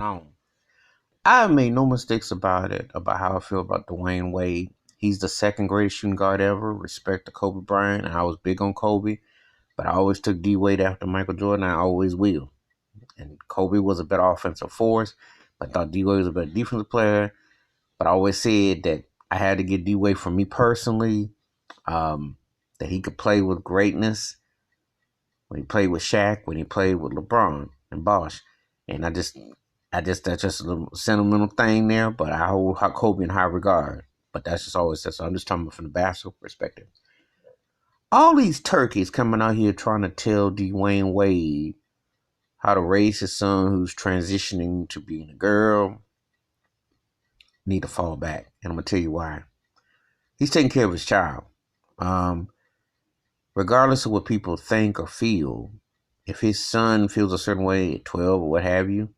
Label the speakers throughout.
Speaker 1: on. I made no mistakes about it, about how I feel about Dwyane Wade. He's the second greatest shooting guard ever. Respect to Kobe Bryant. I was big on Kobe, but I always took D Wade after Michael Jordan. I always will. And Kobe was a better offensive force, but I thought D Wade was a better defensive player. But I always said that I had to get D Wade for me personally, that he could play with greatness when he played with Shaq, when he played with LeBron and Bosh. And that's just a little sentimental thing there, but I hold Kobe in high regard. But that's just always so. I'm just talking from the basketball perspective. All these turkeys coming out here trying to tell Dwyane Wade how to raise his son who's transitioning to being a girl need to fall back. And I'm gonna tell you why. He's taking care of his child. Um, Regardless of what people think or feel, if his son feels a certain way at 12 or what have you,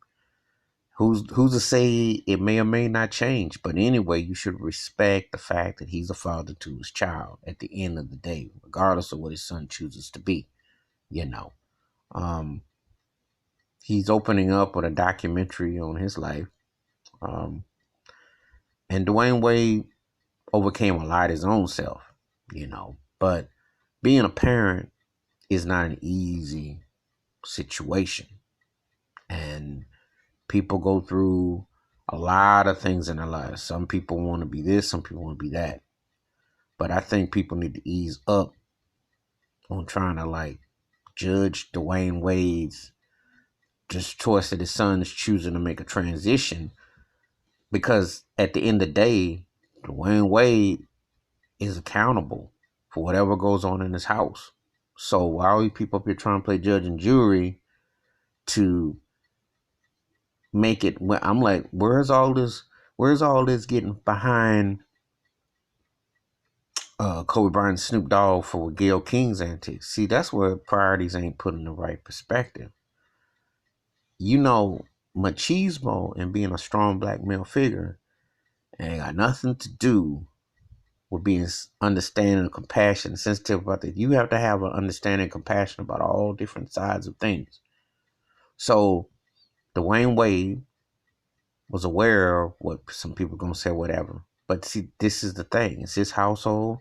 Speaker 1: who's to say it may or may not change? But anyway, you should respect the fact that he's a father to his child at the end of the day, regardless of what his son chooses to be. You know, um, he's opening up with a documentary on his life, um, and Dwyane Wade overcame a lot his own self. But being a parent is not an easy situation, and people go through a lot of things in their lives. Some people want to be this, some people want to be that. But I think people need to ease up on trying to judge Dwyane Wade's just choice that his son is choosing to make a transition. Because at the end of the day, Dwyane Wade is accountable for whatever goes on in his house. So why are you people up here trying to play judge and jury to make it? I'm like, where's all this getting behind Kobe Bryant and Snoop Dogg for Gayle King's antics? See, that's where priorities ain't put in the right perspective. Machismo and being a strong black male figure ain't got nothing to do with being understanding and compassion and sensitive about that. You have to have an understanding and compassion about all different sides of things. So Dwyane Wade was aware of what some people are gonna say, whatever. But see, this is the thing. It's his household,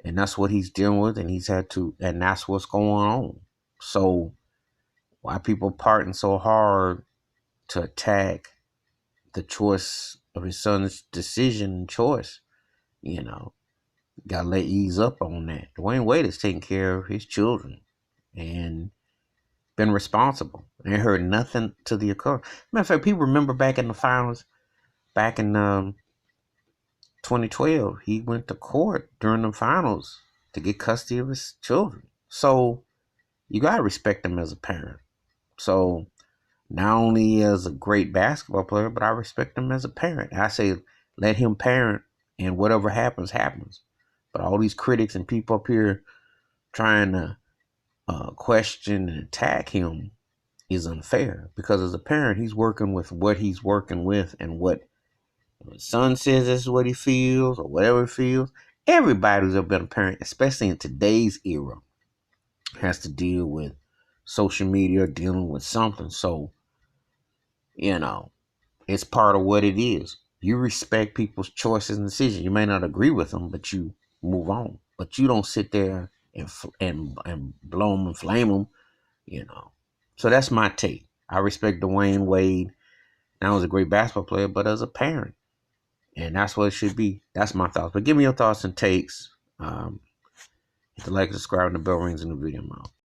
Speaker 1: and that's what he's dealing with, and and that's what's going on. So why people parting so hard to attack the choice of his son's decision and choice? Gotta ease up on that. Dwyane Wade is taking care of his children and been responsible. And heard nothing to the occur. Matter of fact, people remember back in the finals, back in 2012, he went to court during the finals to get custody of his children. So you gotta respect him as a parent. So not only as a great basketball player, but I respect him as a parent. I say let him parent, and whatever happens, happens. But all these critics and people up here trying to question and attack him is unfair, because as a parent, he's working with what he's working with, and what his son says this is what he feels or whatever he feels. Everybody who's ever been a parent, especially in today's era, has to deal with social media, dealing with something. So, it's part of what it is. You respect people's choices and decisions. You may not agree with them, but you move on. But you don't sit there and blow them and flame them. So that's my take. I respect Dwyane Wade. Now, as a great basketball player, but as a parent, and that's what it should be. That's my thoughts. But give me your thoughts and takes. Hit the like, subscribe, and the bell rings in the video.